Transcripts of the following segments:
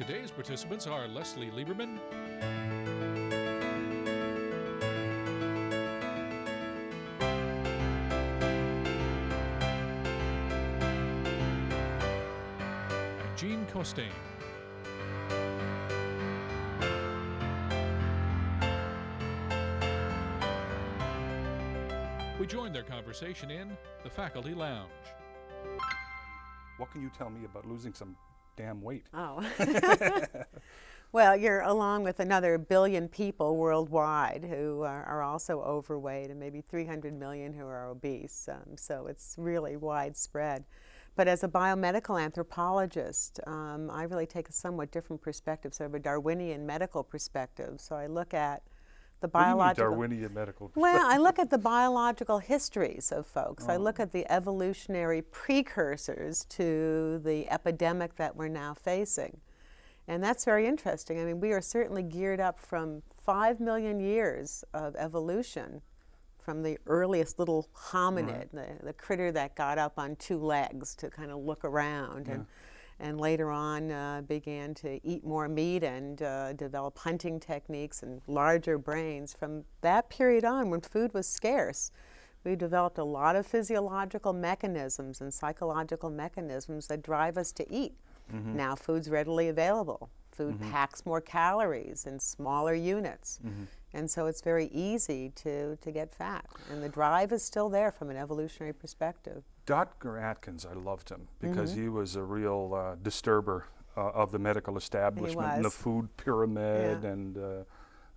Today's participants are Leslie Lieberman, and Jean Costain. We joined their conversation in the faculty lounge. What can you tell me about losing some damn weight? Oh. Well, you're along with another 1 billion people worldwide who are also overweight, and maybe 300 million who are obese. So it's really widespread. But as a biomedical anthropologist, I really take a somewhat different perspective, sort of a Darwinian medical perspective. So I look at the biological. What do you mean Darwinian medical? Well, I look at the biological histories of folks. I look at the evolutionary precursors to the epidemic that we're now facing. And that's very interesting. I mean, we are certainly geared up from 5 million years of evolution from the earliest little hominid, the critter that got up on 2 legs to kind of look around. And later on began to eat more meat and develop hunting techniques and larger brains. From that period on, when food was scarce, we developed a lot of physiological mechanisms and psychological mechanisms that drive us to eat. Now food's readily available. Food packs more calories in smaller units. And so it's very easy to get fat. And the drive is still there from an evolutionary perspective. Dr. Atkins, I loved him because he was a real disturber of the medical establishment and the food pyramid and the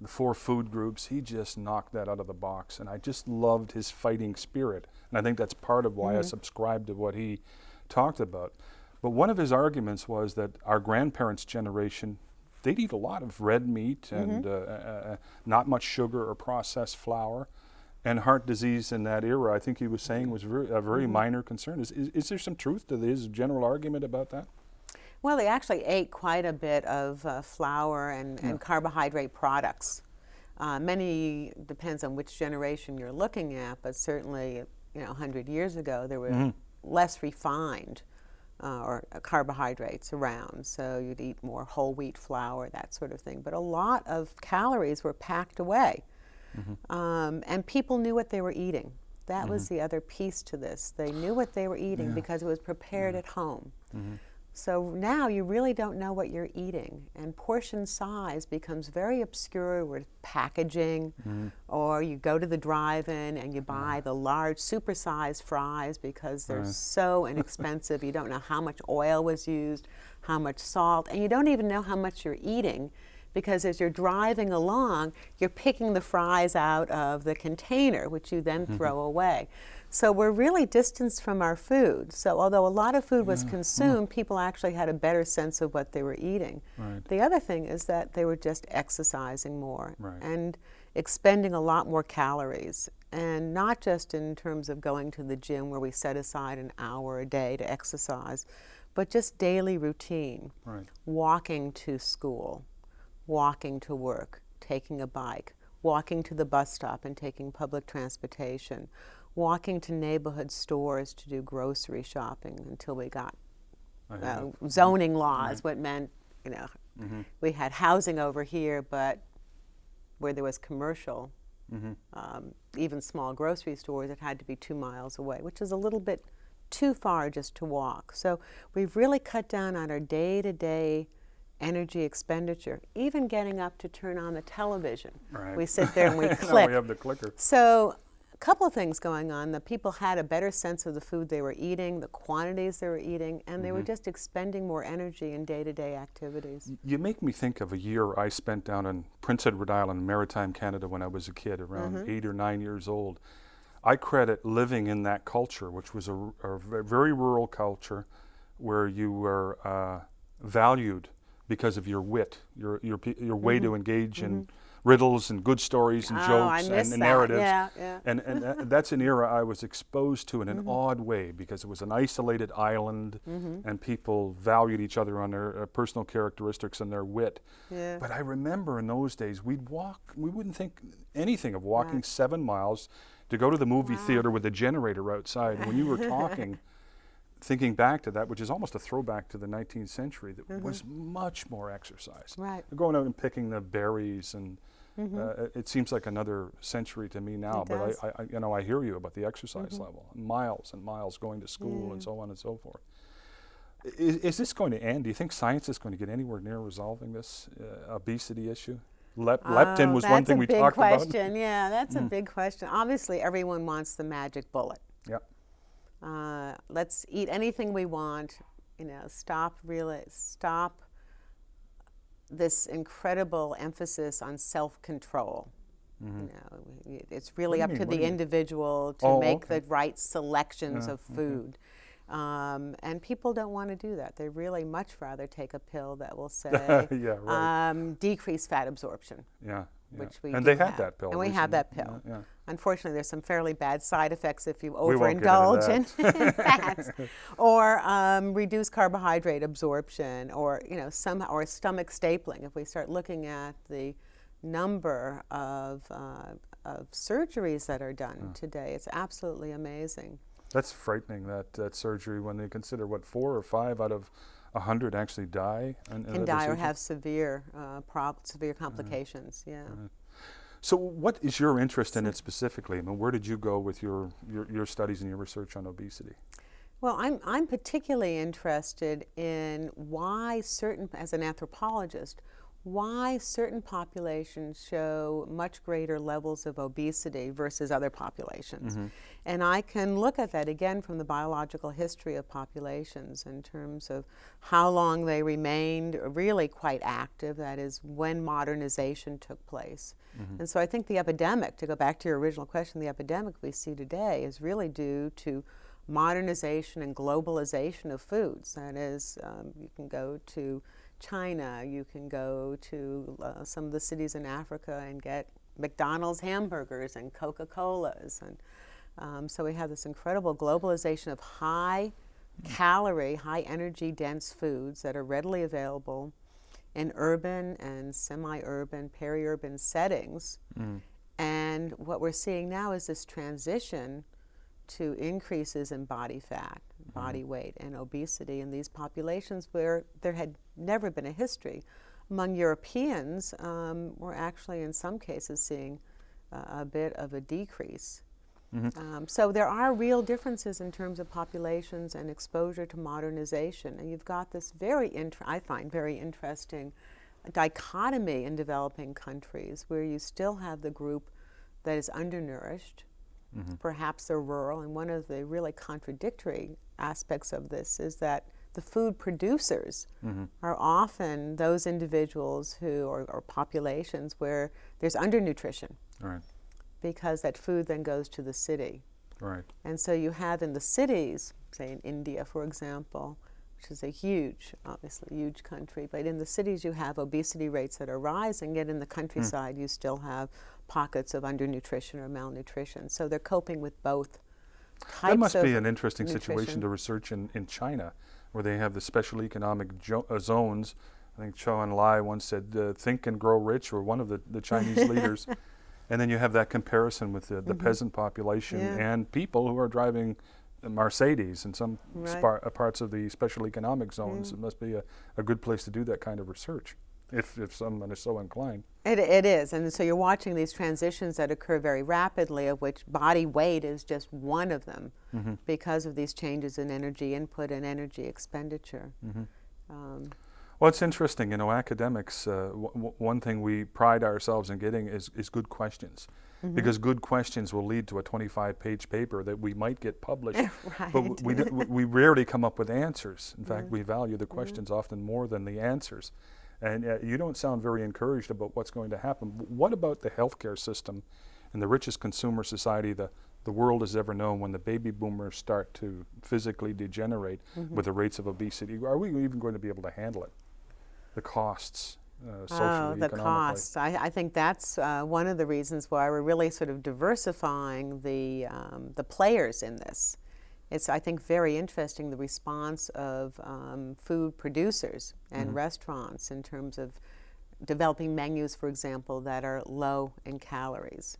4 food groups. He just knocked that out of the box, and I just loved his fighting spirit. And I think that's part of why I subscribed to what he talked about. But one of his arguments was that our grandparents' generation, they'd eat a lot of red meat and not much sugar or processed flour. And heart disease in that era, I think he was saying, was a very minor concern. Is there some truth to his general argument about that? Well, they actually ate quite a bit of flour and carbohydrate products. Many, depends on which generation you're looking at, but certainly 100 years ago there were less refined carbohydrates around. So you'd eat more whole wheat flour, that sort of thing. But a lot of calories were packed away. And people knew what they were eating. That was the other piece to this. They knew what they were eating because it was prepared at home. So now you really don't know what you're eating, and portion size becomes very obscure with packaging, or you go to the drive-in and you buy the large supersized fries because they're so inexpensive. You don't know how much oil was used, how much salt, and you don't even know how much you're eating, because as you're driving along, you're picking the fries out of the container, which you then throw away. So we're really distanced from our food. So although a lot of food was consumed, people actually had a better sense of what they were eating. The other thing is that they were just exercising more and expending a lot more calories. And not just in terms of going to the gym where we set aside an hour a day to exercise, but just daily routine. Walking to school, walking to work, taking a bike, walking to the bus stop and taking public transportation, walking to neighborhood stores to do grocery shopping until we got zoning laws, what meant, we had housing over here, but where there was commercial, even small grocery stores, it had to be 2 miles away, which is a little bit too far just to walk. So we've really cut down on our day-to-day energy expenditure, even getting up to turn on the television. We sit there and we click. We have the clicker. So a couple of things going on. The people had a better sense of the food they were eating, the quantities they were eating, and they were just expending more energy in day-to-day activities. You make me think of a year I spent down in Prince Edward Island, maritime Canada, when I was a kid, around 8 or 9 years old. I credit living in that culture, which was a very rural culture where you were valued because of your wit, your way to engage in riddles and good stories and jokes and narratives. And that's an era I was exposed to in an odd way, because it was an isolated island and people valued each other on their personal characteristics and their wit. But I remember in those days we wouldn't think anything of walking 7 miles to go to the movie theater with a generator outside. When you were talking, thinking back to that, which is almost a throwback to the 19th century, that was much more exercise. Right. Going out and picking the berries, and it seems like another century to me now. It But does. I hear you about the exercise level, miles and miles going to school and so on and so forth. Is this going to end? Do you think science is going to get anywhere near resolving this obesity issue? Leptin was one thing we talked about. That's a big question. Yeah, that's a big question. Obviously, everyone wants the magic bullet. Yeah. Let's eat anything we want. Stop this incredible emphasis on self-control. It's really up to the individual to make the right selections of food. And people don't want to do that. They really much rather take a pill that will say decrease fat absorption. Yeah. Which we and do they have have. that pill. And we have that pill. Yeah. Unfortunately, there's some fairly bad side effects if you We won't get overindulge into in fats, or reduce carbohydrate absorption, or or stomach stapling. If we start looking at the number of surgeries that are done today, it's absolutely amazing. That's frightening, that surgery, when they consider 4 or 5 out of 100 actually die. Can die or have severe complications. So what is your interest in it specifically? I mean, where did you go with your studies and your research on obesity? Well, I'm particularly interested in why as an anthropologist, why certain populations show much greater levels of obesity versus other populations. And I can look at that again from the biological history of populations in terms of how long they remained really quite active, that is, when modernization took place. And so I think the epidemic, to go back to your original question, the epidemic we see today is really due to modernization and globalization of foods. That is, you can go to China, you can go to some of the cities in Africa and get McDonald's hamburgers and Coca-Colas. And so we have this incredible globalization of high calorie, high energy dense foods that are readily available in urban and semi-urban, peri-urban settings. And what we're seeing now is this transition to increases in body fat, body weight, and obesity in these populations where there had never been a history. Among Europeans, we're actually in some cases seeing a bit of a decrease. So there are real differences in terms of populations and exposure to modernization. And you've got this I find very interesting dichotomy in developing countries where you still have the group that is undernourished. Perhaps they're rural, and one of the really contradictory aspects of this is that the food producers are often those individuals or populations where there's undernutrition. Right. Because that food then goes to the city. Right. And so you have in the cities, say in India, for example, which is obviously huge country, but in the cities you have obesity rates that are rising, yet in the countryside you still have pockets of undernutrition or malnutrition. So they're coping with both types of That must be an interesting nutrition. situation to research in China, where they have the special economic zones. I think Zhou Enlai once said, think and grow rich, or one of the Chinese leaders. And then you have that comparison with the peasant population and people who are driving Mercedes in some parts of the special economic zones. It must be a good place to do that kind of research, if someone is so inclined. It is, and so you're watching these transitions that occur very rapidly, of which body weight is just one of them, because of these changes in energy input and energy expenditure. Well, it's interesting, academics, one thing we pride ourselves in getting is good questions. Because good questions will lead to a 25-page paper that we might get published, but we rarely come up with answers. In fact, we value the questions often more than the answers. And you don't sound very encouraged about what's going to happen. What about the healthcare system and the richest consumer society the world has ever known, when the baby boomers start to physically degenerate with the rates of obesity? Are we even going to be able to handle it? The costs, socially, the economically. costs. I think that's one of the reasons why we're really sort of diversifying the players in this. It's, I think, very interesting, the response of food producers and restaurants in terms of developing menus, for example, that are low in calories,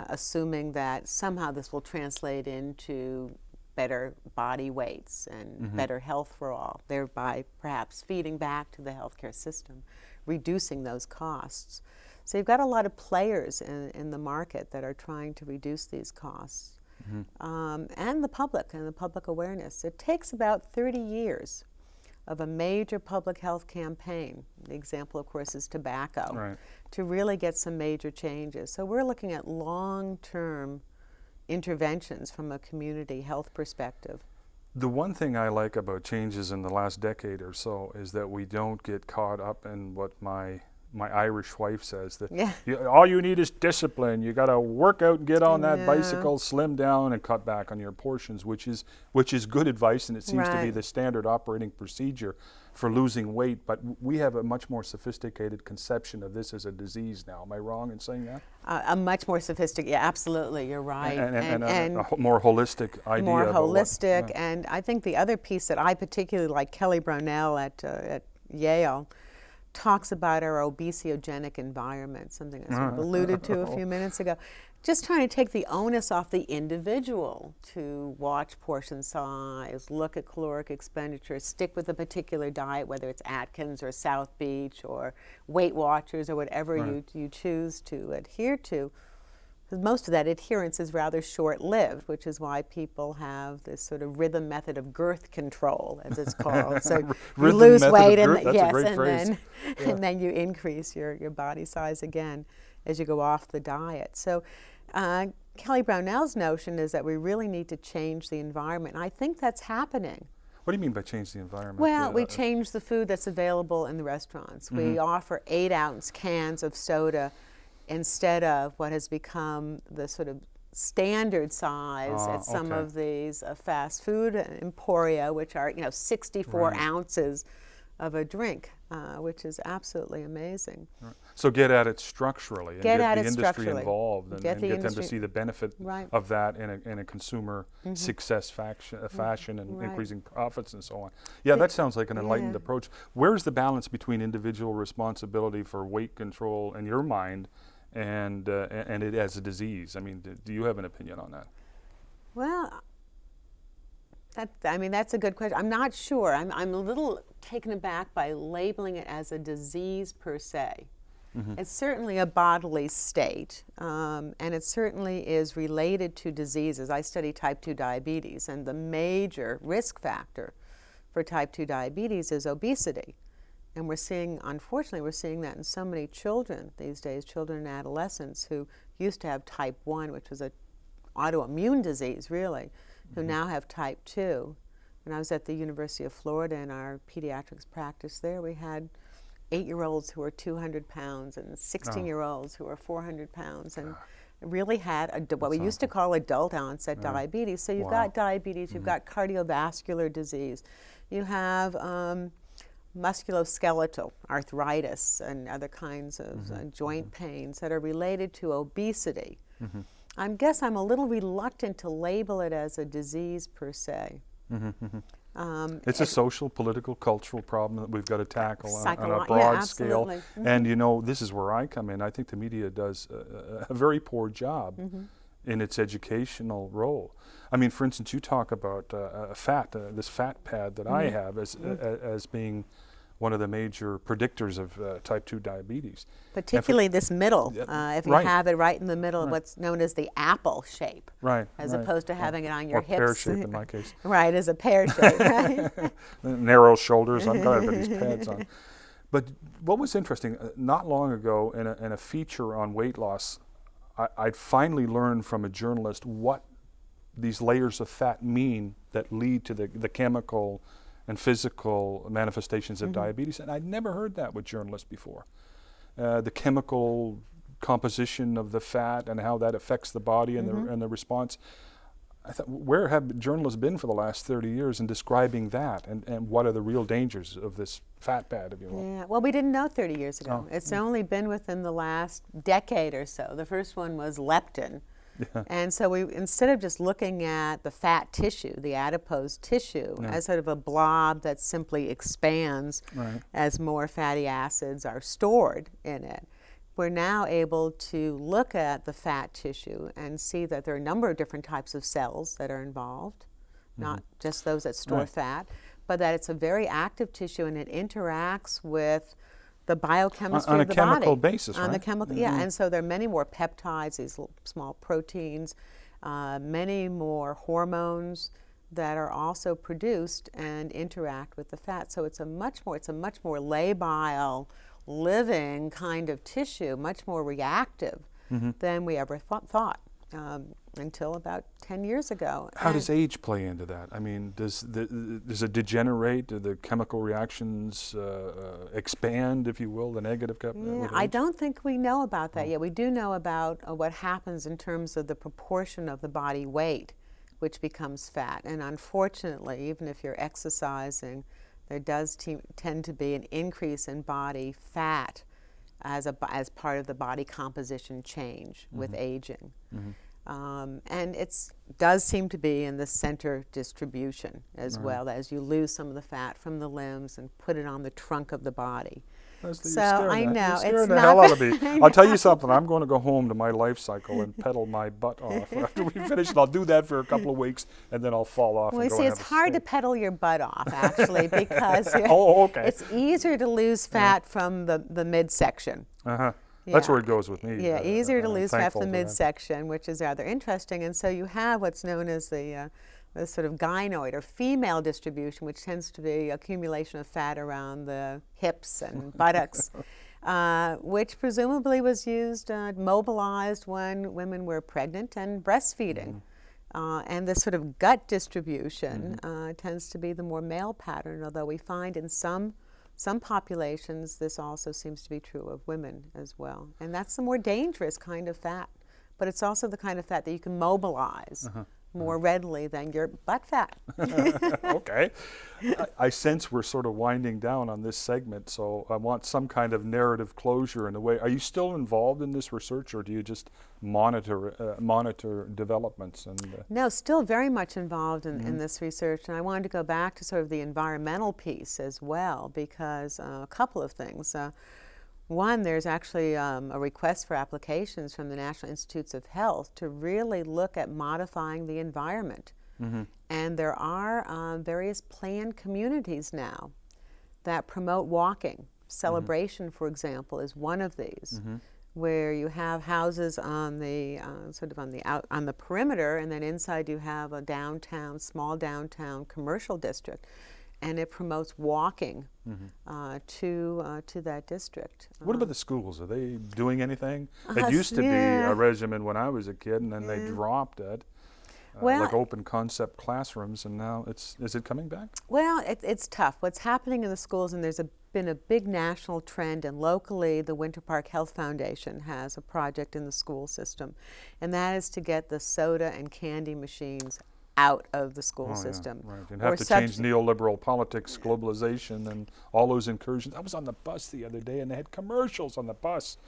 assuming that somehow this will translate into better body weights and better health for all, thereby perhaps feeding back to the healthcare system, reducing those costs. So you've got a lot of players in the market that are trying to reduce these costs. And the public awareness. It takes about 30 years of a major public health campaign, the example of course is tobacco, to really get some major changes. So we're looking at long-term interventions from a community health perspective. The one thing I like about changes in the last decade or so is that we don't get caught up in what my Irish wife says, that all you need is discipline. You got to work out and get on that bicycle, slim down, and cut back on your portions, which is good advice, and it seems to be the standard operating procedure for losing weight. But we have a much more sophisticated conception of this as a disease now. Am I wrong in saying that? A much more sophisticated, absolutely, you're right. And a more holistic idea. More holistic, and I think the other piece that I particularly like, Kelly Brownell at Yale, talks about our obesogenic environment, something I sort of alluded to a few minutes ago. Just trying to take the onus off the individual to watch portion size, look at caloric expenditure, stick with a particular diet, whether it's Atkins or South Beach or Weight Watchers or whatever you choose to adhere to. Because most of that adherence is rather short-lived, which is why people have this sort of rhythm method of girth control, as it's called. So you lose weight, and then you increase your body size again as you go off the diet. So Kelly Brownell's notion is that we really need to change the environment. And I think that's happening. What do you mean by change the environment? Well, we change the food that's available in the restaurants. We offer 8-ounce cans of soda instead of what has become the sort of standard size at some of these fast food emporia, which are 64 ounces of a drink, which is absolutely amazing. So get at it structurally and get the industry involved and get them to see the benefit of that in a consumer success fashion and increasing profits and so on. Yeah, that sounds like an enlightened approach. Where's the balance between individual responsibility for weight control in your mind and it as a disease? I mean, do you have an opinion on that? Well, that's a good question. I'm not sure. I'm a little taken aback by labeling it as a disease per se. It's certainly a bodily state, and it certainly is related to diseases. I study type 2 diabetes, and the major risk factor for type 2 diabetes is obesity. And unfortunately, we're seeing that in so many children these days, children and adolescents who used to have type 1, which was an autoimmune disease, really, who now have type 2. When I was at the University of Florida in our pediatrics practice there, we had 8-year-olds who were 200 pounds and 16-year-olds who were 400 pounds and really had what we used to call adult onset diabetes. So you've got diabetes, you've got cardiovascular disease, you have musculoskeletal arthritis and other kinds of joint pains that are related to obesity. I guess I'm a little reluctant to label it as a disease per se. It's a social, political, cultural problem that we've got to tackle on a broad scale. And this is where I come in. I think the media does a very poor job in its educational role. I mean, for instance, you talk about this fat pad that I have as being one of the major predictors of type 2 diabetes. Particularly this middle, if you have it right in the middle of what's known as the apple shape, as opposed to having it on your hips. Pear shape in my case. As a pear shape, Narrow shoulders, I'm glad I put these pads on. But what was interesting, not long ago in a feature on weight loss, I'd finally learned from a journalist what these layers of fat mean that lead to the chemical and physical manifestations of diabetes, and I'd never heard that with journalists before. The chemical composition of the fat and how that affects the body and the response. I thought, where have journalists been for the last 30 years in describing that, and what are the real dangers of this fat pad, if you will? Yeah, well, we didn't know 30 years ago. It's only been within the last decade or so. The first one was leptin. And so instead of just looking at the fat tissue, the adipose tissue, as sort of a blob that simply expands as more fatty acids are stored in it, we're now able to look at the fat tissue and see that there are a number of different types of cells that are involved. not just those that store fat, but that it's a very active tissue and it interacts with the biochemistry of the body. On a chemical basis, On the right? chemical, yeah. And so there are many more peptides, these small proteins, many more hormones that are also produced and interact with the fat. So it's a much more labile, living kind of tissue, much more reactive than we ever thought until about 10 years ago. How does age play into that? I mean, does it degenerate? Do the chemical reactions expand, if you will, the negative? I don't think we know about that yet. We do know about what happens in terms of the proportion of the body weight which becomes fat. And unfortunately, even if you're exercising, there does tend to be an increase in body fat as part of the body composition change with aging. And it does seem to be in the center distribution as well, as you lose some of the fat from the limbs and put it on the trunk of the body. So I know you're scaring it's the not hell out of me. I'll tell you something. I'm going to go home to my life cycle and pedal my butt off after we finish. And I'll do that for a couple of weeks, and then I'll fall off. Well, and you go see, and it's have a hard to steak. pedal your butt off, actually, because it's easier to lose fat from the midsection. That's where it goes with me. Yeah, easier to lose fat thankful from the for that. midsection, which is rather interesting. And so you have what's known as the sort of gynoid or female distribution, which tends to be accumulation of fat around the hips and buttocks, which presumably was used, mobilized when women were pregnant and breastfeeding. And this sort of gut distribution tends to be the more male pattern, although we find in some populations this also seems to be true of women as well. And that's the more dangerous kind of fat, but it's also the kind of fat that you can mobilize more readily than your butt fat. Okay. I sense we're sort of winding down on this segment, so I want some kind of narrative closure in a way. Are you still involved in this research, or do you just monitor developments? No, still very much involved in this research, and I wanted to go back to sort of the environmental piece as well, because a couple of things. One, there's actually a request for applications from the National Institutes of Health to really look at modifying the environment. And there are various planned communities now that promote walking. Celebration, for example, is one of these, where you have houses on the on the perimeter, and then inside you have a small downtown commercial district. And it promotes walking to that district. What about the schools? Are they doing anything? It used to be a regimen when I was a kid, and then they dropped it, like open concept classrooms, and now is it coming back? Well, it's tough. What's happening in the schools, and there's been a big national trend, and locally the Winter Park Health Foundation has a project in the school system, and that is to get the soda and candy machines out of the school system. Yeah, right. And have to change neoliberal politics, globalization, and all those incursions. I was on the bus the other day, and they had commercials on the bus.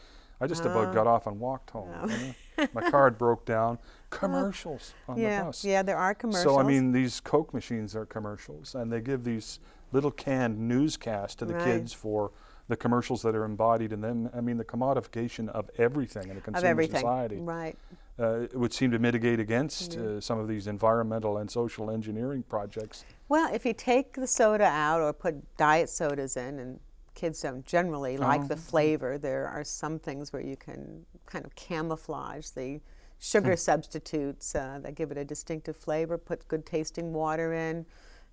I just about got off and walked home. My card broke down. Commercials on the bus. Yeah, there are commercials. So, I mean, these Coke machines are commercials, and they give these little canned newscasts to the kids for the commercials that are embodied in them. I mean, the commodification of everything in a consumer society. Right. It would seem to mitigate against some of these environmental and social engineering projects. Well, if you take the soda out or put diet sodas in, and kids don't generally like the flavor, there are some things where you can kind of camouflage the sugar substitutes that give it a distinctive flavor, put good tasting water in,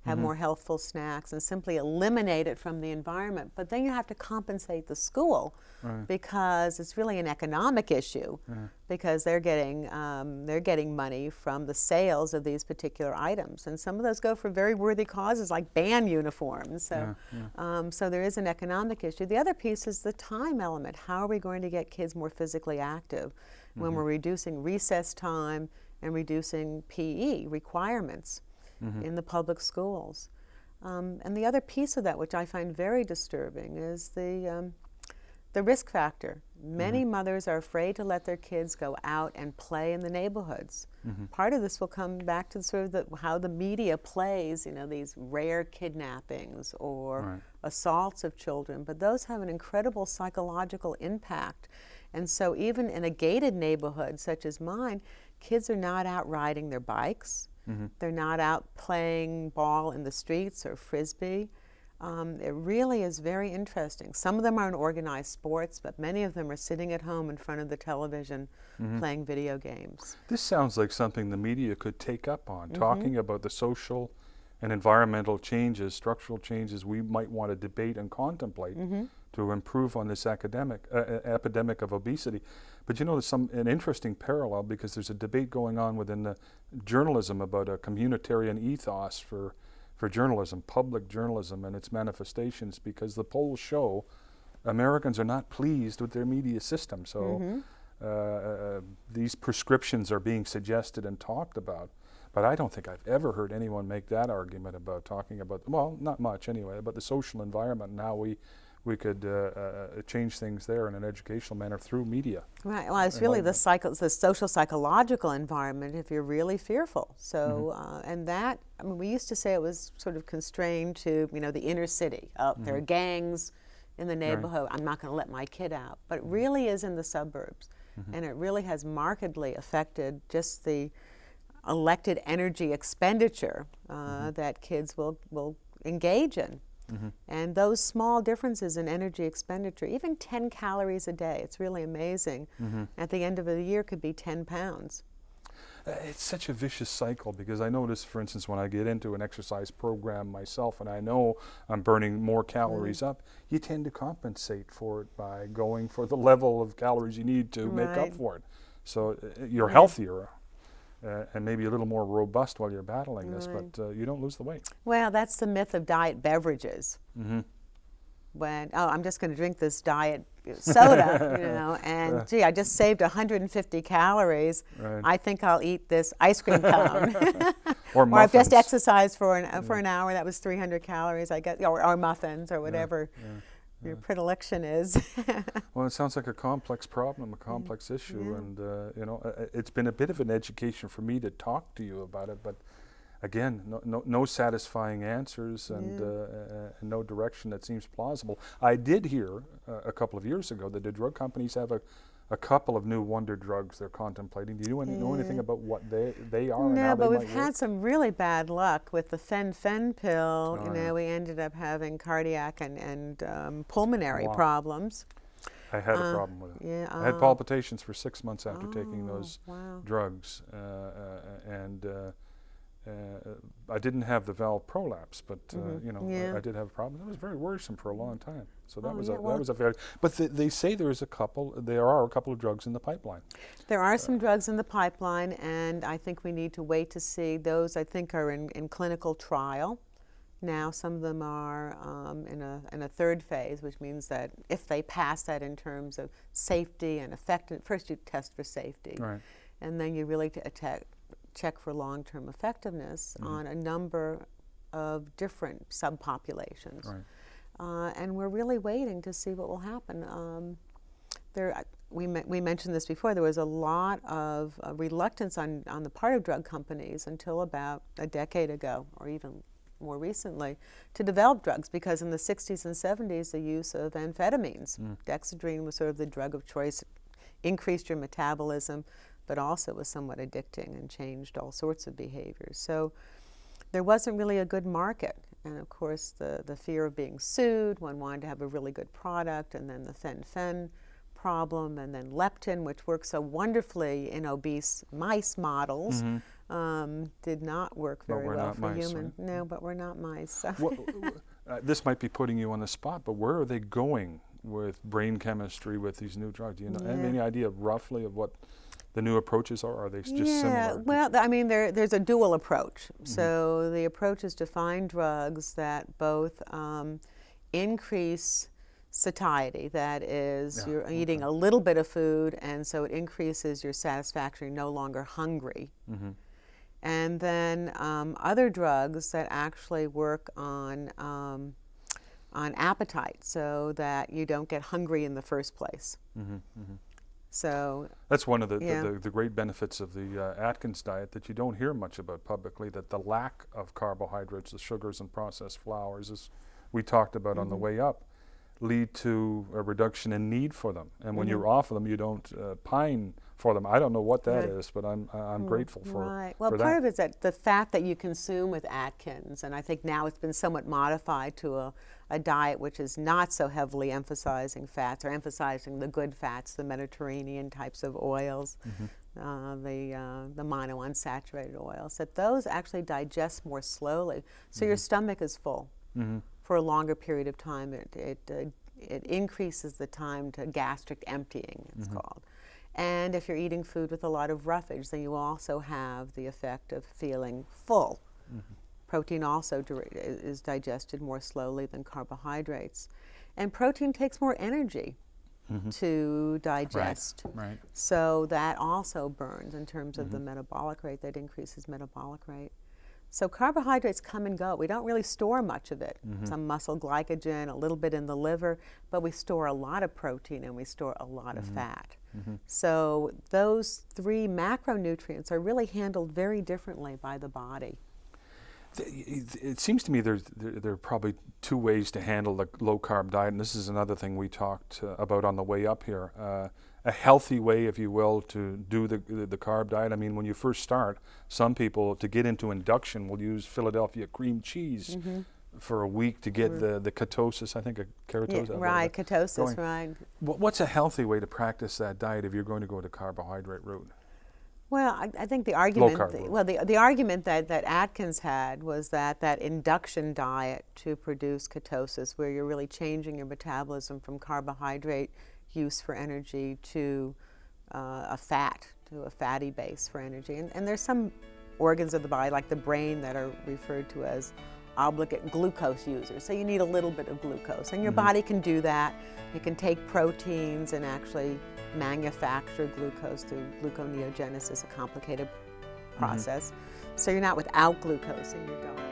have more healthful snacks, and simply eliminate it from the environment. But then you have to compensate the school because it's really an economic issue, because they're getting money from the sales of these particular items, and some of those go for very worthy causes like band uniforms. So, so there is an economic issue. The other piece is the time element. How are we going to get kids more physically active when we're reducing recess time and reducing PE requirements in the public schools? And the other piece of that, which I find very disturbing, is the risk factor. Many mothers are afraid to let their kids go out and play in the neighborhoods. Part of this will come back to sort of how the media plays, these rare kidnappings or assaults of children, but those have an incredible psychological impact. And so even in a gated neighborhood such as mine, kids are not out riding their bikes. They're not out playing ball in the streets or frisbee. It really is very interesting. Some of them are in organized sports, but many of them are sitting at home in front of the television playing video games. This sounds like something the media could take up on, talking about the social and environmental changes, structural changes we might want to debate and contemplate to improve on this epidemic of obesity. But you know, there's an interesting parallel, because there's a debate going on within the journalism about a communitarian ethos for journalism, public journalism, and its manifestations, because the polls show Americans are not pleased with their media system. So these prescriptions are being suggested and talked about. But I don't think I've ever heard anyone make that argument about talking about, well, not much anyway, about the social environment and how we could change things there in an educational manner through media. Right. Well, it's really the social psychological environment if you're really fearful. So, and that, I mean, we used to say it was sort of constrained to, you know, the inner city. There are gangs in the neighborhood. I'm not going to let my kid out. But it really is in the suburbs. And it really has markedly affected just the elected energy expenditure that kids will engage in. And those small differences in energy expenditure, even 10 calories a day, it's really amazing. At the end of the year could be 10 pounds. It's such a vicious cycle, because I notice, for instance, when I get into an exercise program myself and I know I'm burning more calories up, you tend to compensate for it by going for the level of calories you need to make up for it. So you're healthier. And maybe a little more robust while you're battling this, but you don't lose the weight. Well, that's the myth of diet beverages. When, I'm just going to drink this diet soda, you know, and gee, I just saved 150 calories. I think I'll eat this ice cream cone. Or I've just exercised for an hour. That was 300 calories, I guess, or muffins or whatever. Your predilection is. Well, it sounds like a complex problem, a complex issue, and you know, it's been a bit of an education for me to talk to you about it. But again, no satisfying answers, and no direction that seems plausible. I did hear a couple of years ago that the drug companies have a couple of new wonder drugs they're contemplating. Do you know anything about what they are and how they might work? No, but we've had some really bad luck with the fen pill. You know, we ended up having cardiac and pulmonary problems. I had a problem with it. Yeah, I had palpitations for 6 months after taking those drugs, and I didn't have the valve prolapse, but you know, I did have a problem. It was very worrisome for a long time. So that was a very. But they say there are a couple of drugs in the pipeline. There are some drugs in the pipeline, and I think we need to wait to see those. I think are in clinical trial now. Some of them are in a third phase, which means that if they pass that in terms of safety and effectiveness, first you test for safety, and then you really check for long-term effectiveness on a number of different subpopulations. And we're really waiting to see what will happen. We mentioned this before. There was a lot of reluctance on the part of drug companies until about a decade ago, or even more recently, to develop drugs, because in the 60s and 70s the use of amphetamines, dexedrine was sort of the drug of choice, increased your metabolism, but also was somewhat addicting and changed all sorts of behaviors. So there wasn't really a good market. And of course, the fear of being sued, one wanted to have a really good product, and then the fen problem, and then leptin, which works so wonderfully in obese mice models, did not work very well for humans. Right? No, but we're not mice. So. This might be putting you on the spot, but where are they going with brain chemistry with these new drugs? Do you know, have any idea roughly of what the new approaches are? Are they just similar? Well, I mean, there's a dual approach. So the approach is to find drugs that both increase satiety, that is, you're eating a little bit of food, and so it increases your satisfaction, you're no longer hungry. And then other drugs that actually work on appetite, so that you don't get hungry in the first place. So that's one of the great benefits of the Atkins diet that you don't hear much about publicly, that the lack of carbohydrates, the sugars and processed flours, as we talked about on the way up, lead to a reduction in need for them. And when you're off of them, you don't pine for them. I don't know what that Right. is, but I'm grateful for Right. Well, for part that. of it is that the fat that you consume with Atkins, and I think now it's been somewhat modified to a diet which is not so heavily emphasizing fats or emphasizing the good fats, the Mediterranean types of oils, the monounsaturated oils, that those actually digest more slowly. So your stomach is full for a longer period of time. It increases the time to gastric emptying, it's called. And if you're eating food with a lot of roughage, then you also have the effect of feeling full. Protein also is digested more slowly than carbohydrates. And protein takes more energy to digest. Right. So that also burns in terms of the metabolic rate, that increases metabolic rate. So carbohydrates come and go. We don't really store much of it. Some muscle glycogen, a little bit in the liver, but we store a lot of protein and we store a lot of fat. So those three macronutrients are really handled very differently by the body. It seems to me there are probably two ways to handle the low-carb diet, and this is another thing we talked about on the way up here. A healthy way, if you will, to do the carb diet. I mean, when you first start, some people, to get into induction, will use Philadelphia cream cheese for a week to get the ketosis, I think, keratosis. Yeah, right, ketosis, going. right. What's a healthy way to practice that diet if you're going to go the carbohydrate route? Well, I think the argument, Low-carb the argument that Atkins had was that induction diet to produce ketosis, where you're really changing your metabolism from carbohydrate use for energy to a fatty base for energy. And there's some organs of the body, like the brain, that are referred to as obligate glucose users. So you need a little bit of glucose, and your body can do that. It can take proteins and actually manufacture glucose through gluconeogenesis, a complicated process. So you're not without glucose in your diet.